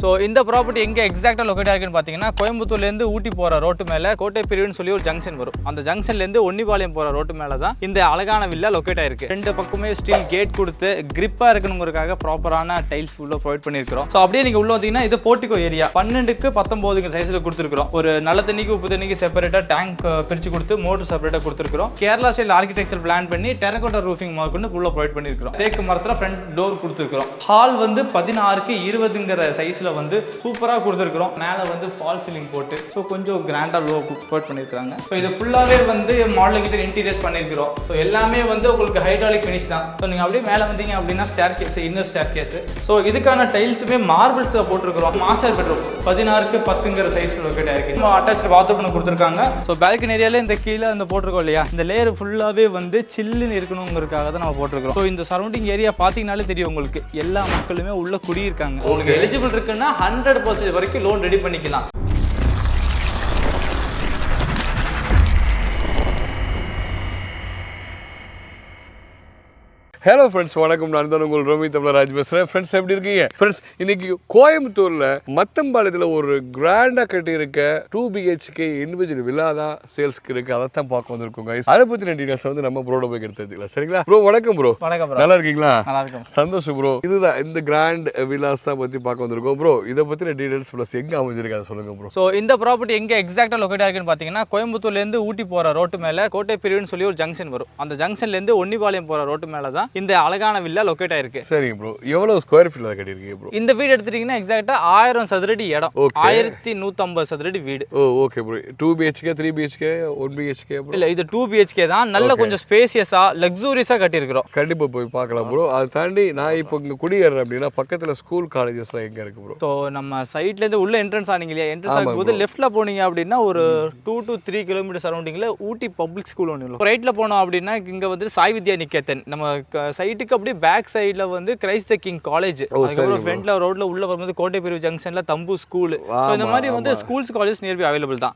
So இந்த property எங்கே எக்ஸாக்டாக லொக்கேட் ஆகிருக்குன்னு பார்த்தீங்கன்னா கோயம்புத்தூர்லேருந்து ஊட்டி போகிற ரோட்டு மேலே கோட்டை பிரிவுன்னு சொல்லி ஒரு ஜங்ஷன் வரும். அந்த ஜங்ஷன்லேருந்து ஒன்னிபாளையம் போகிற ரோட்டு மேலே தான் இந்த அழகான வில்லா லொக்கேட் ஆயிருக்கு. ரெண்டு பக்கமே ஸ்டீல் கேட் கொடுத்து கிரிப்பாக இருக்கணுங்கிறதுக்காக ப்ராப்பரான டைல்ஸ் உள்ள ப்ரொவைட் பண்ணியிருக்கிறோம். ஸோ அப்படியே நீங்கள் உள்ள வந்தீங்கன்னா இது போர்ட்டிகோ ஏரியா 12க்கு 19 சைஸில் கொடுத்துருக்கிறோம். ஒரு நல்ல தண்ணிக்கு உப்பு தண்ணிக்கு செப்பரேட்டாக டேங்க் பிரித்து கொடுத்து மோட்டர் செப்பரேட்டாக கொடுத்துருக்கிறோம். கேரளா ஸ்டைல் ஆர்கிடெக்சர் பிளான் பண்ணி டெரகோட்டா ரூஃபிங் மார்க்குன்னு உள்ள ப்ரொவைட் பண்ணியிருக்கிறோம். தேக்கு மரத்தில் ஃப்ரண்ட் டோர் கொடுத்துருக்கிறோம். ஹால் வந்து 16க்கு 20ங்கிற சைஸில் வந்து சூப்பராக கொடுத்துருக்கிறோம். மேலே வந்து ஃபால் சீலிங் போட்டு ஸோ கொஞ்சம் கிராண்டாக லோ ப்ரொவைட் பண்ணியிருக்காங்க. ஸோ இது ஃபுல்லாகவே வந்து மாடலிங் கிச்சன் இன்டீரியர்ஸ் பண்ணியிருக்கிறோம். ஸோ எல்லாமே வந்து உங்களுக்கு ஹைட்ராலிக் ஃபினிஷ் தான். ஸோ நீங்கள் அப்படியே மேலே வந்தீங்க அப்படின்னா staircase, inner staircase. So இதுக்கான டைல்ஸுமே மார்பிள்ஸில் போட்டிருக்கிறோம். மாஸ்டர் பெட்ரூம் 16க்கு 10ங்கிற சைஸில் லொக்கேட் ஆயிருக்கு. அட்டாச்சு பாத்ரூம் கொடுத்துருக்காங்க. ஸோ பால்கனி ஏரியாவில் இந்த கீழே இந்த போட்டிருக்கோம் இல்லையா, இந்த லேயர் ஃபுல்லாகவே வந்து சில்லுன்னு இருக்கணுங்கிறதுக்காக தான் நம்ம போட்டிருக்கிறோம். ஸோ இந்த சரௌண்டிங் ஏரியா பார்த்தீங்கன்னாலே தெரியும் உங்களுக்கு, எல்லா மக்களுமே உள்ள குடியிருக்காங்க. உங்களுக்கு எலிஜிபிள் இருக்குன்னா 100% வரைக்கும் லோன் ரெடி பண்ணிக்கலாம். ஹலோ ஃப்ரெண்ட்ஸ், வணக்கம். நான் தான் உங்கள் ரோமி தமிழராஜ் பேசுகிறேன். ஃப்ரெண்ட்ஸ் எப்படி இருக்கீங்க? ஃப்ரெண்ட்ஸ், இன்னைக்கு கோயம்புத்தூரில் மத்தம்பாளையத்தில் ஒரு கிராண்டாக கட்டியிருக்க 2 BHK இண்டிவிஜுவல் வில்லா தான் சேல்ஸ்க்கு இருக்குது. அதை தான் பார்க்க வந்திருக்கோங்க. அதை பற்றின டீட்டெயில்ஸ் வந்து நம்ம ப்ரோட போய் எடுத்துக்கலாம். சரிங்களா ப்ரோ? வணக்கம் ப்ரோ. வணக்கம் ப்ரோ. நல்லா இருக்கீங்களா? நல்லா இருக்கும். சந்தோஷம் ப்ரோ. இதுதான் இந்த கிராண்ட் வில்லாஸ் தான் பற்றி பார்க்க வந்திருக்கோம் ப்ரோ. இதை பற்றின டீட்டெயில்ஸ் ப்ளஸ் எங்கே அமைஞ்சிருக்கு அதை சொல்லுங்கள் ப்ரோ. ஸோ இந்த ப்ராப்பர்ட்டி எங்கே எக்ஸாக்டாக லொக்கேட் ஆகிருக்குன்னு பார்த்தீங்கன்னா கோயம்புத்தூர்லேருந்து ஊட்டி போகிற ரோட்டு மேலே கோட்டை பிரிவுன்னு சொல்லி ஒரு ஜங்ஷன் வரும். அந்த ஜங்ஷன்லேருந்து ஒன்னிபாளையம் போகிற ரோட்டு மேலே தான் இந்த அழகான வில்லா லொக்கேட் ஆயிருக்கு. சரிங்க ப்ரோ. எவ்வளவு ஸ்கொயர் ஃபீட்ல கட்டியிருக்கீங்க ப்ரோ? இந்த வீடு எடுத்துட்டீங்கன்னா எக்ஸாக்ட்டா 1000 சதுரடி இடம், 1150 சதுரடி வீடு. Oh okay bro. 2 BHK 3 BHK 1 BHK bro? இல்ல, இது 2 BHK தான். நல்ல கொஞ்சம் ஸ்பேசியஸா லக்ஸூரியஸா கட்டியிருக்கிறோம். கண்டிப்பா போய் பார்க்கலாம் ப்ரோ. அதை தாண்டி நான் இப்போ இங்க குடியேறேன் அப்படின்னா பக்கத்துல ஸ்கூல் காலேஜஸ்லாம் எங்க இருக்கு ப்ரோ? ஸோ நம்ம சைட்ல இருந்து உள்ள என்ட்ரன்ஸ் ஆனீங்க இல்லையா, என்ட்ரன்ஸ் ஆகும்போது லெஃப்ட்ல போனீங்க அப்படின்னா ஒரு 2 to 3 கிலோமீட்டர் சரௌண்டிங்ல ஊட்டி பப்ளிக் ஸ்கூல் ஒன்று இருக்கும். ரைட்ல போனோம் அப்படின்னா இங்க வந்து சாய் வித்யா நிகேதன். நம்ம சைட்டுக்கு அப்படியே பேக் சைட்ல வந்து கிரைஸ்ட் த கிங் காலேஜ், அதுக்கப்புறம் ஃப்ரண்ட்ல ரோட்ல உள்ள வரும்போது கோட்டை பிரிவு ஜங்ஷன்ல தம்பு ஸ்கூல். ஸோ இந்த மாதிரி வந்து ஸ்கூல்ஸ் காலேஜ் நியர்பை அவைலபிள் தான்.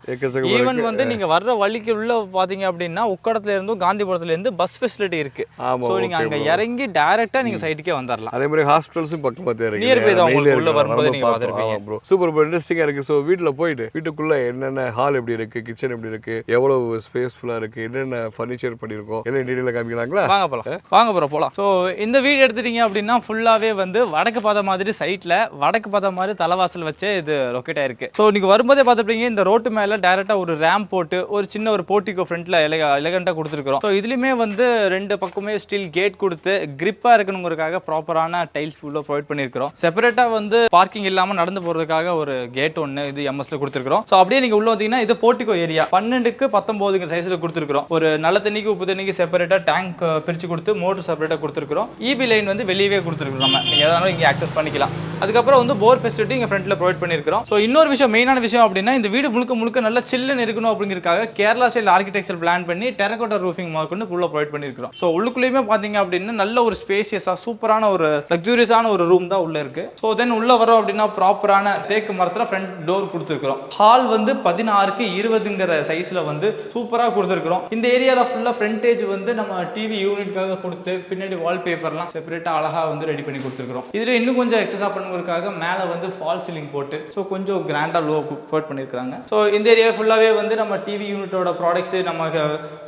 ஈவன் வந்து நீங்க வர்ற வழிக்கு உள்ள பாத்தீங்க அப்படின்னா உக்கடத்துல இருந்தும் காந்திபுரத்துல இருந்து பஸ் ஃபெசிலிட்டி இருக்கு. ஸோ நீங்க அங்க இறங்கி டைரக்டா நீங்க சைட்டுக்கே வந்துடலாம். அதே மாதிரி ஹாஸ்பிட்டல்ஸும் பக்கத்துல இருக்கு, நியர்பை தான். உங்களுக்கு உள்ள வரும்போது நீங்க பாத்துருப்பீங்க ப்ரோ. சூப்பர் ப்ரோ, இன்ட்ரெஸ்டிங்கா இருக்கு. ஸோ வீட்டுல போயிட்டு வீட்டுக்குள்ள என்னென்ன ஹால் எப்படி இருக்கு, கிச்சன் எப்படி இருக்கு, எவ்வளவு ஸ்பேஸ்ஃபுல்லா இருக்கு, என்னென்ன ஃபர்னிச்சர் பண்ணிருக்கோம், என்ன டீடைலா காமிக்கலாங்களா? வாங்க போலாம். வாங்க ப்ரோ போலாம். ஸோ இந்த வீடு எடுத்துட்டீங்க அப்படின்னா ஃபுல்லாவே வந்து வடக்கு பார்த்த மாதிரி சைட்ல வடக்கு பார்த்த மாதிரி தலைவாசல் வச்சு இது லொக்கேட் ஆயிருக்கு. ஸோ நீங்க வரும்போதே பார்த்துப்பீங்க, இந்த ரோட்டு மேல டைரக்டா ஒரு ரேம்ப் போட்டு ஒரு சின்ன ஒரு போர்ட்டிகோ ஃப்ரண்ட்ல எலகண்டா கொடுத்துருக்கோம். ஸோ இதுலயுமே வந்து ரெண்டு பக்கமே ஸ்டீல் கேட் கொடுத்து கிரிப்பா இருக்கணுங்கிறதுக்காக ப்ராப்பரான டைல்ஸ் உள்ள ப்ரொவைட் பண்ணியிருக்கிறோம். செப்பரேட்டா வந்து பார்க்கிங் இல்லாம நடந்து போறதுக்காக ஒரு கேட் ஒன்று இது எம்எஸ்ல கொடுத்துருக்கோம். ஸோ அப்படியே நீங்க உள்ள வந்தீங்கன்னா இது போர்ட்டிகோ ஏரியா 12க்கு 19 சைஸ்ல கொடுத்துருக்கோம். ஒரு நல்ல தண்ணிக்கு உப்பு தண்ணிக்கு செப்பரேட்டா டேங்க் பிரிச்சு கொடுத்து மோட்டர் செப்பரேட்டா கொடுத்துருக்கோம். இபி லைன் வந்து வெளியவே கொடுத்துருக்கோம். நம்ம நீங்க எதாவது இங்கே ஆக்சஸ் பண்ணிக்கலாம். அதுக்கப்புறம் வந்து போர் ஃபெசிலிட்டி இங்கே ஃப்ரண்ட்ல ப்ரொவைட் பண்ணியிருக்கிறோம். ஸோ இன்னொரு விஷயம், மெயினான விஷயம் அப்படின்னா இந்த வீடு முழுக்க முழுக்க நல்ல சில்லுன்னு இருக்கணும் அப்படிங்கிறதுக்காக கேரளா ஸ்டைல் ஆர்கிடெக்சர் பிளான் பண்ணி டெரகோட்டா ரூஃபிங் மார்க்குன்னு உள்ள ப்ரொவைட் பண்ணியிருக்கிறோம். ஸோ உள்ளுக்குள்ளேயுமே பார்த்தீங்க அப்படின்னா நல்ல ஒரு ஸ்பேசியஸாக சூப்பரான ஒரு லக்ஸூரியஸான ஒரு ரூம் தான் உள்ள இருக்கு. ஸோ தென் உள்ள வரோம் அப்படின்னா ப்ராப்பரான தேக்கு மரத்தில் ஃப்ரண்ட் டோர் கொடுத்துருக்கிறோம். ஹால் வந்து 16க்கு 20ங்கிற சைஸ்ல வந்து சூப்பராக கொடுத்துருக்கிறோம். இந்த ஏரியாவில் ஃபுல்லாக ஃப்ரண்டேஜ் வந்து நம்ம டிவி யூனிட்காக கொடுத்து பின்னாடி வால்பேப்பர்லாம் செப்பரேட்டாக அழகாக வந்து ரெடி பண்ணி கொடுத்துருக்கிறோம். இதுல இன்னும் கொஞ்சம் எக்ஸஸா பண்ணுறதுக்காக மேலே வந்து ஃபால் சீலிங் போட்டு ஸோ கொஞ்சம் கிராண்டா லோ ப்ரொவைட் பண்ணியிருக்காங்க. ஸோ இந்த ஏரியா ஃபுல்லாகவே வந்து நம்ம டிவி யூனிட்டோட ப்ராடக்ட்ஸ், நம்ம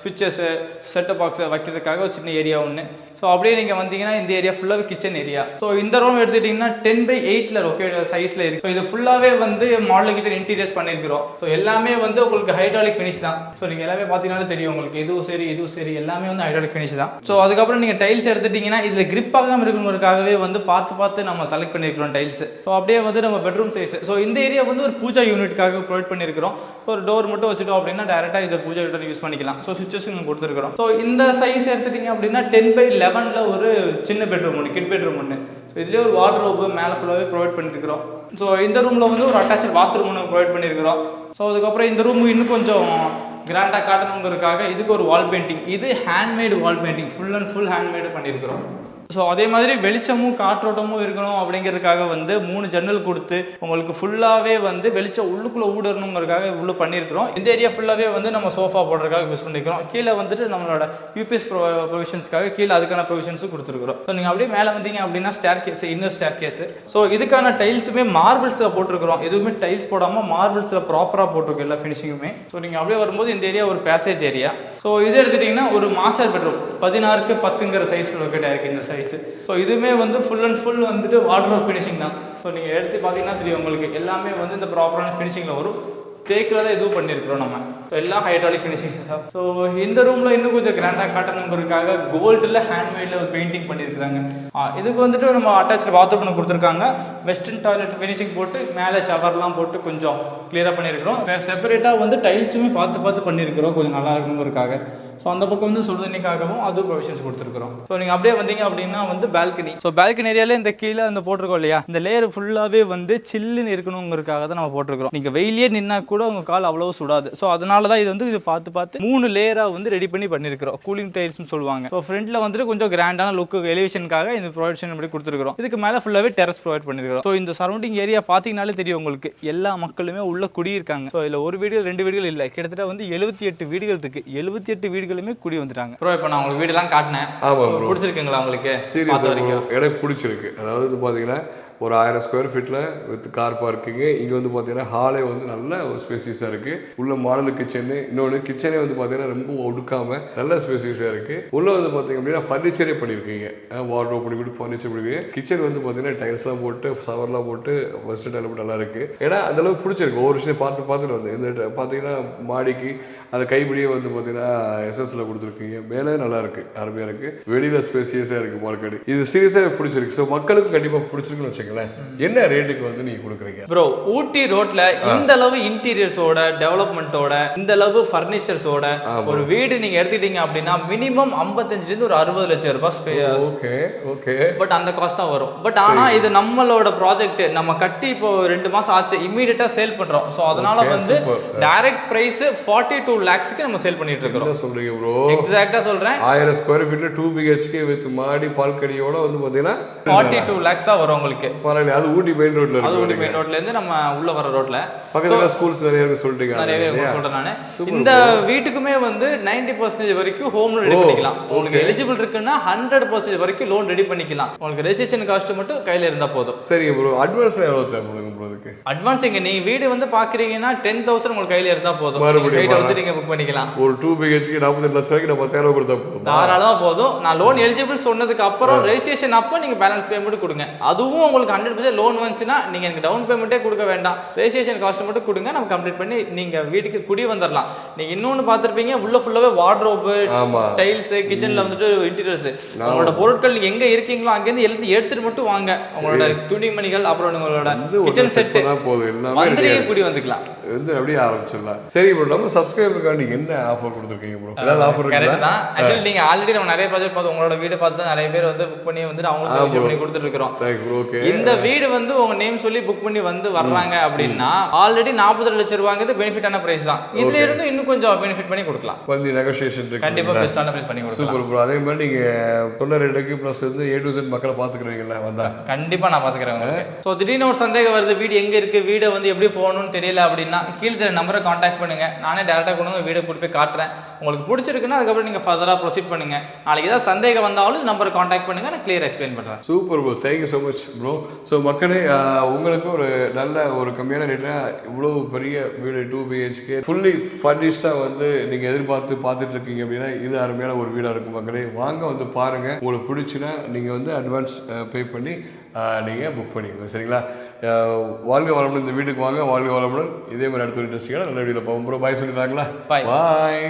ஸ்விட்சஸ், செட்டப் பாக்ஸ் வைக்கிறதுக்காக ஒரு சின்ன ஏரியா ஒன்று. ஸோ அப்படியே நீங்கள் வந்தீங்கன்னா இந்த ஏரியா ஃபுல்லாகவே கிச்சன் ஏரியா. ஸோ இந்த ரூம் எடுத்துட்டீங்கன்னா 10/8 லொக்கேட் சைஸ்ல இருக்கு. ஸோ இது ஃபுல்லாகவே வந்து மாடல் கிச்சன் இன்டீரியர்ஸ் பண்ணியிருக்கிறோம். ஸோ எல்லாமே வந்து உங்களுக்கு ஹைட்ராலிக் ஃபினிஷ் தான். ஸோ நீங்கள் எல்லாமே பார்த்தீங்கன்னாலே தெரியும் உங்களுக்கு, இதுவும் சரி எல்லாமே வந்து ஹைட்ராலிக் ஃபினிஷ் தான். ஸோ அதுக்கப்புறம் நீங்கள் டைல்ஸ் எடுத்துட்டீங்கன்னா இதில் கிரிப் ஆகாமல் இருக்கணுங்கிறதுக்காகவே வந்து பார்த்து நம்ம செலக்ட் பண்ணியிருக்கிறோம் டைல்ஸ். ஸோ அப்படியே வந்து நம்ம பெட்ரூம் சைஸ். ஸோ இந்த ஏரியா வந்து ஒரு பூஜா யூனிட்காக ப்ரொவைட் பண்ணியிருக்கிறோம். ஒரு டோர் மட்டும் வச்சுட்டோம் அப்படின்னா டேரெக்டாக இதை பூஜா யூனிட் யூஸ் பண்ணிக்கலாம். ஸோ சுவிச்சஸ் இங்கே கொடுத்துருக்கிறோம். ஸோ இந்த சைஸ் எடுத்துட்டீங்க அப்படின்னா 10/11 ஒரு சின்ன பெட்ரூம் ஒன்று, கிட் பெட்ரூம் ஒன்று. ஸோ இதுலேயே ஒரு வார்ட்ரோபு மேலே ஃபுல்லாகவே ப்ரொவைட் பண்ணியிருக்கிறோம். ஸோ இந்த ரூமில் வந்து ஒரு அட்டாச் பாத்ரூம் ஒன்று ப்ரொவைட் பண்ணியிருக்கிறோம். ஸோ அதுக்கப்புறம் இந்த ரூம் இன்னும் கொஞ்சம் கிராண்டாக காட்டணுங்கிறதுக்காக இதுக்கு ஒரு வால் பெயிண்டிங். இது handmade wall painting, full and full handmade பண்ணியிருக்கிறோம். ஸோ அதே மாதிரி வெளிச்சமும் காற்றோட்டமும் இருக்கணும் அப்படிங்கிறதுக்காக வந்து 3 ஜன்னல் கொடுத்து உங்களுக்கு ஃபுல்லாகவே வந்து வெளிச்சம் உள்ளுக்குள்ளே ஊடணுங்கிறதுக்காக இவ்வளோ பண்ணியிருக்கிறோம். இந்த ஏரியா ஃபுல்லாகவே வந்து நம்ம சோஃபா போடுறதுக்காக யூஸ் பண்ணிக்கிறோம். கீழே வந்துட்டு நம்மளோட யூபிஎஸ் ப்ரொவிஷன்ஸ்க்காக கீழே அதுக்கான ப்ரொவிஷன்ஸும் கொடுத்துருக்குறோம். ஸோ நீங்கள் அப்படியே மேலே வந்தீங்க அப்படின்னா staircase, inner staircase. So இதுக்கான டைல்ஸுமே மார்பிள்ஸில் போட்டிருக்கிறோம். எதுவுமே டைல்ஸ் போடாமல் மார்பிள்ஸில் ப்ராப்பராக போட்டிருக்கோம் எல்லா ஃபினிஷிங்குமே. ஸோ நீங்கள் அப்படியே வரும்போது இந்த ஏரியா ஒரு பேசேஜ் ஏரியா. ஸோ இது எடுத்துட்டிங்கன்னா ஒரு மாஸ்டர் பெட்ரூம் 16க்கு 10ங்கிற சைஸில் லொக்கேட் ஆயிருக்கு இந்த சைஸ். ஸோ இதுவுமே வந்து ஃபுல் அண்ட் ஃபுல் வந்துட்டு வார்ட்ரோப் ஃபினிஷிங் தான். ஸோ நீங்கள் எடுத்து பார்த்தீங்கன்னா தெரியும் உங்களுக்கு எல்லாமே வந்து இந்த ப்ராப்பரான ஃபினிஷிங்கில் வரும். தேக்கில் தான் எதுவும் பண்ணியிருக்கிறோம் நம்ம. ஸோ எல்லாம் ஹைட்ராலிக் ஃபினிஷிங். ஸோ இந்த ரூமில் இன்னும் கொஞ்சம் கிராண்டாக காட்டணுங்கிறதுக்காக கோல்டில் ஹேண்ட்மேடில் ஒரு பெயிண்டிங் பண்ணியிருக்கிறாங்க. இதுக்கு வந்துட்டு நம்ம அட்டாச் பாத்ரூம் கொடுத்துருக்காங்க. வெஸ்டர்ன் டாய்லெட் ஃபினிஷிங் போட்டு மேலே ஷவர்லாம் போட்டு கொஞ்சம் கிளியராக பண்ணியிருக்கிறோம். செப்பரேட்டாக வந்து டைல்ஸுமே பார்த்து பண்ணியிருக்கிறோம் கொஞ்சம் நல்லா இருக்கணுங்கிறதுக்காக. ஸோ அந்த பக்கம் வந்து சுடுதண்ணிக்காகவும் அதுவும் ப்ரொவிஷன்ஸ் கொடுத்துருக்குறோம். ஸோ நீங்கள் அப்படியே வந்தீங்க அப்படின்னா வந்து பால்கனி. ஸோ பால்கனி ஏரியாவில் இந்த கீழே அந்த போட்டிருக்கோம் இல்லையா, இந்த லேயர் ஃபுல்லாகவே வந்து சில்லுன்னு இருக்கணுங்கிறதுக்காக தான் நம்ம போட்டிருக்கிறோம். நீங்கள் வெயிலே நின்னா கூட உங்கள் கால் அவ்வளோ சுடாது. ஸோ அதனால தான் இது வந்து இது பார்த்து 3 லேயராக வந்து ரெடி பண்ணியிருக்கிறோம். கூலிங் டைல்ஸ்னு சொல்லுவாங்க. ஸோ ஃப்ரண்ட்டில் வந்துட்டு கொஞ்சம் கிராண்டான லுக்கு எலிவேஷனுக்காக இந்த ப்ரொவிஷன் இப்படி கொடுத்துருக்கிறோம். இதுக்கு மேலே ஃபுல்லாகவே டெரஸ் ப்ரொவைட் பண்ணியிருக்கிறோம். ஸோ இந்த சரௌண்டிங் ஏரியா பார்த்தீங்கனாலே தெரியும் உங்களுக்கு எல்லா மக்களுமே உள்ள குடியிருக்காங்க. ஸோ இதில் ஒரு வீடு 2 வீடுகள் இல்லை, கிட்டத்தட்ட வந்து 78 வீடுகள் இருக்குது. 78 வீடுகளுமே குடி வந்துட்டாங்க. ப்ரோ இப்போ நான் உங்களுக்கு வீடெல்லாம் காட்டினேன். ஆமாம் ப்ரோ, பிடிச்சிருக்குங்களா உங்களுக்கு? சீரியஸாக எனக்கு பிடிச்சிருக்கு. அதாவது பார்த்தீங்கன்னா ஒரு 1000 ஸ்கொயர் ஃபீட்டில் வித் கார் பார்க்கிங்கு. இங்கே வந்து பார்த்தீங்கன்னா ஹாலே வந்து நல்ல ஒரு ஸ்பேசியஸாக இருக்குது. உள்ள மாடல் கிச்சனு, இன்னொன்று கிச்சனே வந்து பார்த்தீங்கன்னா ரொம்ப ஒடுக்காமல் நல்ல ஸ்பேசியஸாக இருக்குது. உள்ளே வந்து பார்த்தீங்க அப்படின்னா ஃபர்னிச்சரே பண்ணியிருக்கீங்க. வார்ட்ரோப் பண்ணி ஃபர்னிச்சர் பண்ணிருக்கீங்க. கிச்சன் வந்து பார்த்தீங்கன்னா டைல்ஸ்லாம் போட்டு ஷவர்லாம் போட்டு வெஸ்டர்ன் டைல் நல்லா இருக்குது. ஏன்னா அந்தளவுக்கு பிடிச்சிருக்கு. ஒவ்வொரு விஷயம் பார்த்துட்டு வந்து இந்த பார்த்தீங்கன்னா மாடிக்கு அந்த கைப்பிடியே வந்து பார்த்தீங்கன்னா எஸ்எஸ்ல கொடுத்துருக்கீங்க. மேலே நல்லா இருக்குது, அருமையாக இருக்குது. வெளியில் ஸ்பேசியஸாக இருக்குது பால்கனி. இது சீரியஸாக பிடிச்சிருக்கு. ஸோ மக்களுக்கு கண்டிப்பாக பிடிச்சிருக்குன்னு வச்சுக்கோங்களேன். என்ன ரேட்டுக்கு வந்து நீங்க கொடுக்குறீங்க ப்ரோ? ஊட்டி ரோட்ல இந்த அளவு இன்டீரியர்ஸோட டெவலப்மெண்ட்டோட இந்த அளவு ஃபர்னிச்சர்ஸோட ஒரு வீடு நீங்க எடுத்துட்டீங்க அப்படின்னா மினிமம் 55 இருந்து ஒரு 60 லட்சம் ரூபாய். Okay okay. பட் அந்த காஸ்ட் தான் வரும். பட் ஆனா இது நம்மளோட ப்ராஜெக்ட். நம்ம கட்டி இப்போ 2 மாசம் ஆச்சு, இமீடியட்டா சேல் பண்றோம். ஸோ அதனால வந்து டைரக்ட் பிரைஸ் 42 lakhsக்கு நம்ம சேல் பண்ணிட்டு இருக்கோம். என்ன சொல்றீங்க ப்ரோ? எக்ஸாக்ட்டா சொல்றேன். 1000 ஸ்கொயர் ஃபீட்ல 2 BHK வித் மாடி பால்கனியோட வந்து பாத்தீங்கன்னா 42 lakhs தான் வரும் உங்களுக்கு. பரவாயில்ல. அது ஊட்டி மெயின் ரோட்ல இருக்கு. அது ஊட்டி மெயின் ரோட்ல இருந்து நம்ம உள்ள வர ரோட்ல பக்கத்துல ஸ்கூல்ஸ் நிறைய இருக்கு சொல்றீங்க. நிறைய சொல்றேன் நானு. இந்த வீட்டுக்குமே வந்து 90% வரைக்கும் ஹோம் லோன் ரெடி பண்ணிக்கலாம். உங்களுக்கு எலிஜிபிள் இருக்குன்னா 100% வரைக்கும் லோன் ரெடி பண்ணிக்கலாம். உங்களுக்கு ரெஜிஸ்ட்ரேஷன் காஸ்ட் மட்டும் கையில இருந்தா போதும். சரி ப்ரோ, அட்வான்ஸ் எவ்வளவு தேவைப்படுங்க ப்ரோ? இதுக்கு அட்வான்ஸ் நீங்க வீடு வந்து பாக்குறீங்கன்னா 10,000 உங்களுக்கு கையில இருந்தா போதும். சைட வந்து நீங்க புக் பண்ணிக்கலாம். ஒரு 2 BHK 48 லட்சம் வரைக்கும் 10,000 கொடுத்தா போதும். தாராளமா போதும். நான் லோன் எலிஜிபிள் சொன்னதுக்கு அப்புறம் ரெஜிஸ்ட்ரேஷன் அப்போ நீங்க பேலன்ஸ் பேமெண்ட் கொடுங்க. அதுவும் உங்களுக்கு 100% லோன் வந்துச்சுன்னா நீங்க எனக்கு டவுன் பேமெண்ட்டே கொடுக்க வேண்டாம். ரெஜிஸ்ட்ரேஷன் காஸ்ட் மட்டும் கொடுங்க, நம்ம கம்ப்ளீட் பண்ணி நீங்க வீட்டுக்கு குடி வந்துடலாம். நீங்க இன்னொன்னு பார்த்துருப்பீங்க, உள்ள ஃபுல்லாவே வார்ட்ரோப், டைல்ஸ், கிச்சன்ல வந்துட்டு இன்டீரியர்ஸ். உங்களோட பொருட்கள் நீங்க எங்க இருக்கீங்களோ அங்கேருந்து எல்லாத்தையும் எடுத்துட்டு மட்டும் வாங்க. உங்களோட துணிமணிகள் அப்புறம் உங்களோட கிச்சன் செட் வந்து குடி வந்துக்கலாம். வந்து அப்படியே ஆரம்பிச்சிடலாம். சரி ப்ரோ, நம்ம சப்ஸ்கிரைபருக்காண்டி என்ன ஆஃபர் கொடுத்துருக்கீங்க ப்ரோ? ஏதாவது ஆஃபர் இருக்குதா? ஆக்சுவலி நீங்க ஆல்ரெடி நம்ம நிறைய ப்ராஜெக்ட் பார்த்து உங்களோட வீடு பார்த்து நிறைய பேர் வந்து புக் பண்ணி வந்து அவங்களுக்கு விஷயம் பண்ணி கொடுத்துட்டு இருக்கோம். இந்த வீடு வந்து உங்க நேம் சொல்லி புக் பண்ணி வந்து வர்றாங்க அப்படின்னா ஆல்ரெடி 42 லட்சம் ரூபாய்ங்கிறது பெனிஃபிட்டான பிரைஸ் தான். இதுல இருந்து இன்னும் கொஞ்சம் பெனிஃபிட் பண்ணி கொடுக்கலாம். கொஞ்சம் நெகோசியேஷன் இருக்கு. கண்டிப்பா பெஸ்டான பிரைஸ் பண்ணி கொடுக்கலாம். Super bro. அதே மாதிரி நீங்க சொன்ன ரேட்டுக்கு பிளஸ் வந்து A to Z மக்களை பாத்துக்கிறீங்களா? வந்தா கண்டிப்பா நான் பாத்துக்கிறேன் உங்களுக்கு. சோ திடீர்னு ஒரு சந்தேகம் வருது, வீடு எங்க இருக்கு, வீடை வந்து எப்படி போகணும்னு தெரியல அப்படின்னா கீழே தெரிய நம்பரை கான்டாக்ட் பண்ணுங்க. நானே டேரக்டா கொண்டு வந்து வீடை கூட்டி போய் காட்டுறேன். உங்களுக்கு பிடிச்சிருக்குன்னா அதுக்கப்புறம் நீங்க ஃபர்தரா ப்ரொசீட் பண்ணுங்க. நாளைக்கு ஏதாவது சந்தேகம் வந்தாலும் நம்பரை கான்டாக்ட் பண்ணுங்க, நான் கிளியர் எக்ஸ்பிளைன் பண்றேன். Super bro, thank you so much bro. So மக்களே, உங்களுக்கு ஒரு நல்ல ஒரு கம்மியான ரேட்டில் இவ்வளோ பெரிய வீடு 2 BHK ஃபுல்லி ஃபர்னிஷ்டாக வந்து நீங்கள் பார்த்துட்டு இருக்கீங்க அப்படின்னா இது அருமையான ஒரு வீடாக இருக்கும். மக்களே வாங்க வந்து பாருங்கள். உங்களுக்கு பிடிச்சுன்னா நீங்கள் வந்து அட்வான்ஸ் பே பண்ணி நீங்கள் புக் பண்ணிக்கோங்க. சரிங்களா? வாழ்க வளமுடன். இந்த வீட்டுக்கு வாங்க, வாழ்க வளமுடன். இதே மாதிரி அடுத்த ஒரு இன்ட்ரெஸ்டிங்கான நல்ல வீடியோவில் போகும் ப்ரோ. பாய் சொல்லிடுறாங்களா? பாய்.